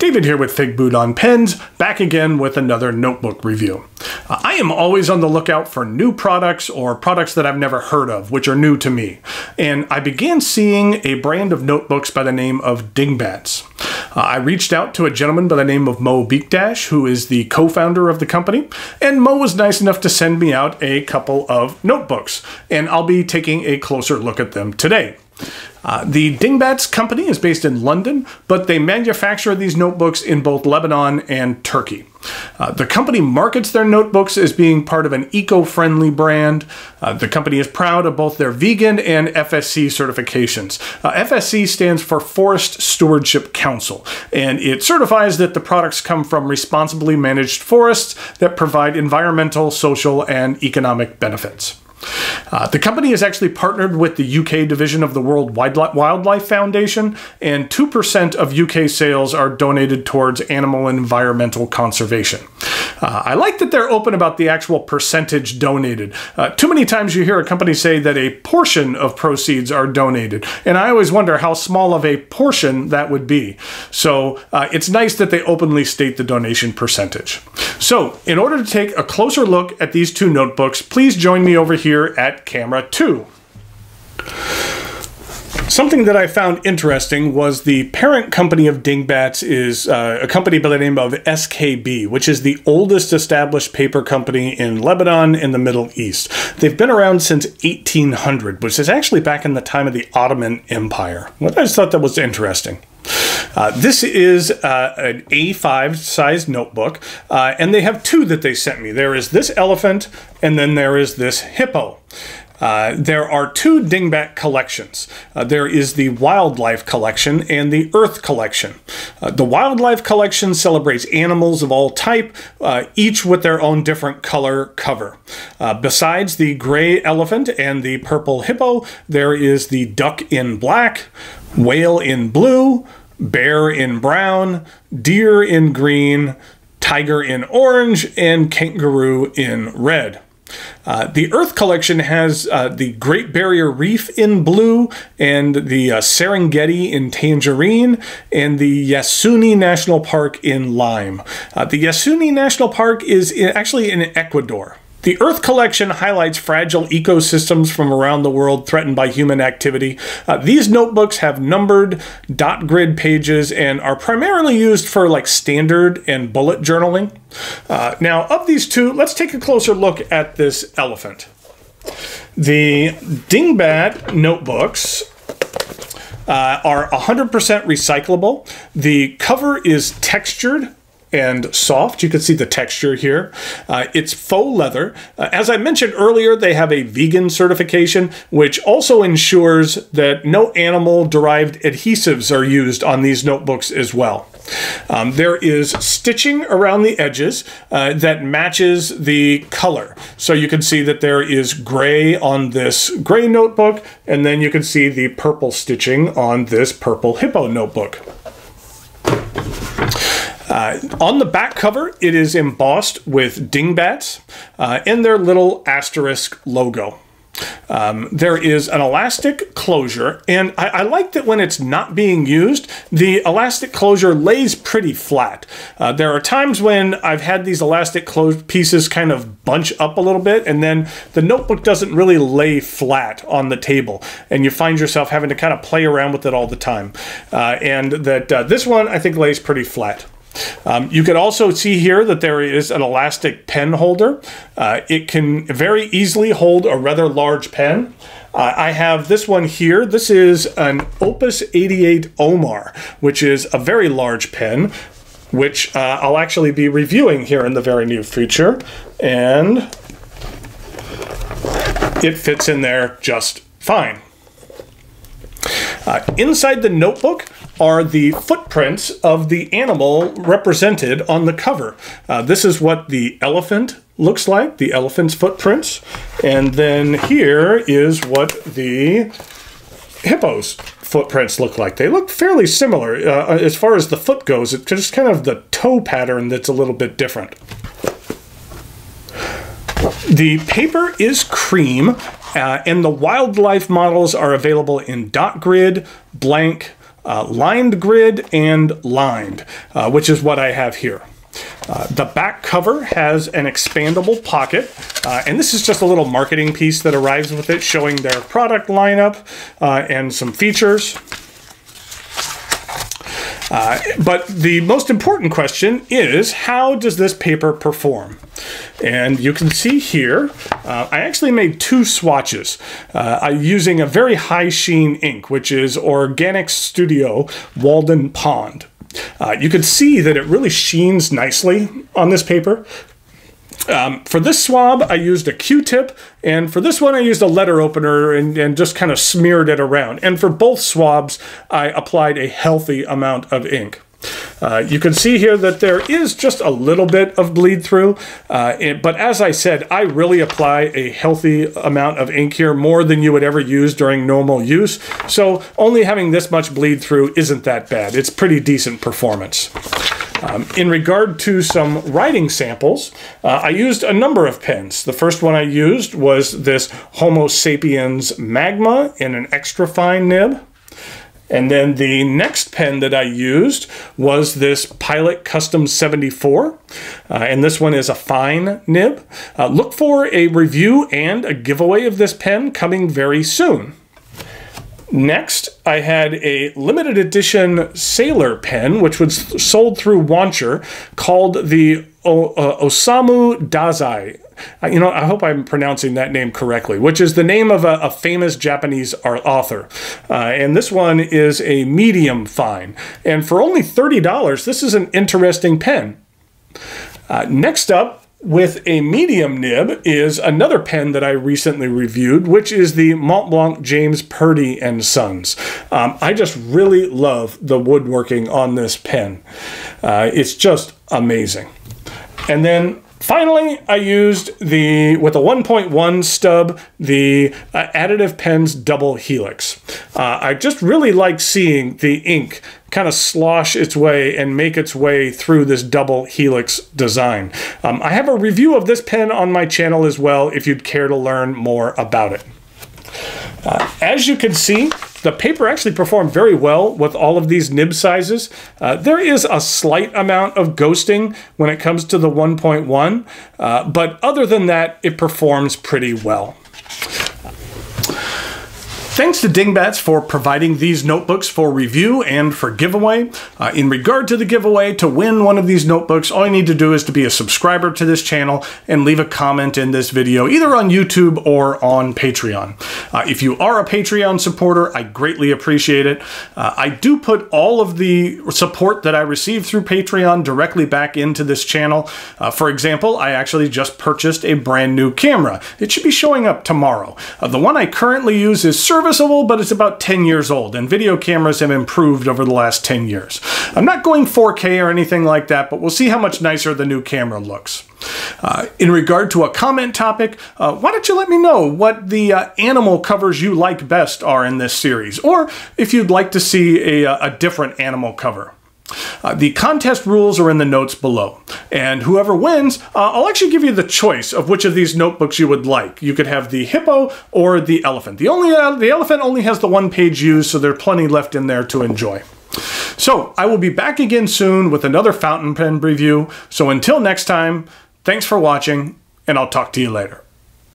David here with Figboot on Pens, back again with another notebook review. I am always on the lookout for new products or products that I've never heard of, which are new to me. And I began seeing a brand of notebooks by the name of Dingbats. I reached out to a gentleman by the name of Mo Beekdash, who is the co-founder of the company, and Mo was nice enough to send me out a couple of notebooks, and I'll be taking a closer look at them today. The Dingbats company is based in London, but they manufacture these notebooks in both Lebanon and Turkey. The company markets their notebooks as being part of an eco-friendly brand. The company is proud of both their vegan and FSC certifications. FSC stands for Forest Stewardship Council, and it certifies that the products come from responsibly managed forests that provide environmental, social, and economic benefits. The company is actually partnered with the UK division of the World Wildlife Foundation, and 2% of UK sales are donated towards animal and environmental conservation. I like that they're open about the actual percentage donated. Too many times you hear a company say that a portion of proceeds are donated, and I always wonder how small of a portion that would be. So it's nice that they openly state the donation percentage. So in order to take a closer look at these two notebooks, please join me over here at camera 2. Something that I found interesting was the parent company of Dingbats is a company by the name of SKB, which is the oldest established paper company in Lebanon and the Middle East. They've been around since 1800, which is actually back in the time of the Ottoman Empire. I just thought that was interesting. This is an A5 size notebook, and they have two that they sent me. There is this elephant, and then there is this hippo. There are two Dingbat collections. There is the Wildlife Collection and the Earth Collection. The Wildlife Collection celebrates animals of all type, each with their own different color cover. Besides the gray elephant and the purple hippo, there is the duck in black, whale in blue, bear in brown, deer in green, tiger in orange, and kangaroo in red. The Earth Collection has the Great Barrier Reef in blue, and the Serengeti in tangerine, and the Yasuni National Park in lime. The Yasuni National Park is actually in Ecuador. The Earth Collection highlights fragile ecosystems from around the world threatened by human activity. These notebooks have numbered dot grid pages and are primarily used for like standard and bullet journaling. Now, of these two, let's take a closer look at this elephant. The Dingbat notebooks are 100% recyclable. The cover is textured and soft. You can see the texture here. It's faux leather. As I mentioned earlier, they have a vegan certification, which also ensures that no animal-derived adhesives are used on these notebooks as well. There is stitching around the edges that matches the color. So you can see that there is gray on this gray notebook, and then you can see the purple stitching on this purple hippo notebook. On the back cover, it is embossed with Dingbats and their little asterisk logo. There is an elastic closure, and I like that when it's not being used, the elastic closure lays pretty flat. There are times when I've had these elastic closed pieces kind of bunch up a little bit, and then the notebook doesn't really lay flat on the table, and you find yourself having to kind of play around with it all the time. And that this one, I think, lays pretty flat. You can also see here that there is an elastic pen holder. It can very easily hold a rather large pen. I have this one here. This is an Opus 88 Omar, which is a very large pen, which I'll actually be reviewing here in the very near future. And it fits in there just fine. Inside the notebook are the footprints of the animal represented on the cover. This is what the elephant looks like, the elephant's footprints. And then here is what the hippo's footprints look like. They look fairly similar. As far as the foot goes, it's just kind of the toe pattern that's a little bit different. The paper is cream, and the wildlife models are available in dot grid, blank, lined grid, and lined, which is what I have here. The back cover has an expandable pocket, and this is just a little marketing piece that arrives with it, showing their product lineup and some features. But the most important question is, how does this paper perform? And you can see here, I actually made 2 swatches using a very high sheen ink, which is Organic Studio Walden Pond. You can see that it really sheens nicely on this paper. For this swab, I used a Q-tip, and for this one, I used a letter opener and just kind of smeared it around. And for both swabs, I applied a healthy amount of ink. You can see here that there is just a little bit of bleed through, but as I said, I really apply a healthy amount of ink here, more than you would ever use during normal use, so only having this much bleed through isn't that bad. It's pretty decent performance. In regard to some writing samples, I used a number of pens. The first one I used was this Homo sapiens Magma in an extra fine nib. And then the next pen that I used was this Pilot Custom 74, and this one is a fine nib. Look for a review and a giveaway of this pen coming very soon. Next, I had a limited edition sailor pen, which was sold through Wancher, called the Osamu Dazai. I hope I'm pronouncing that name correctly, which is the name of a famous Japanese author. And this one is a medium fine. And for only $30, this is an interesting pen. Next up, with a medium nib, is another pen that I recently reviewed, which is the Montblanc James Purdy & Sons. I just really love the woodworking on this pen. It's just amazing. And then finally, I used with a 1.1 stub, the Additive Pens Double Helix. I just really like seeing the ink kind of slosh its way and make its way through this double helix design. I have a review of this pen on my channel as well if you'd care to learn more about it. As you can see, the paper actually performed very well with all of these nib sizes. There is a slight amount of ghosting when it comes to the 1.1, but other than that, it performs pretty well. Thanks to Dingbats for providing these notebooks for review and for giveaway. In regard to the giveaway, to win one of these notebooks, all you need to do is to be a subscriber to this channel and leave a comment in this video, either on YouTube or on Patreon. If you are a Patreon supporter, I greatly appreciate it. I do put all of the support that I receive through Patreon directly back into this channel. For example, I actually just purchased a brand new camera. It should be showing up tomorrow. The one I currently use is serviceable, but it's about 10 years old, and video cameras have improved over the last 10 years. I'm not going 4K or anything like that, but we'll see how much nicer the new camera looks. In regard to a comment topic, why don't you let me know what the animal covers you like best are in this series, or if you'd like to see a different animal cover. The contest rules are in the notes below, and whoever wins, I'll actually give you the choice of which of these notebooks you would like. You could have the hippo or the elephant. The elephant only has the 1 page used, so there's plenty left in there to enjoy. So I will be back again soon with another fountain pen review. So until next time, thanks for watching, and I'll talk to you later.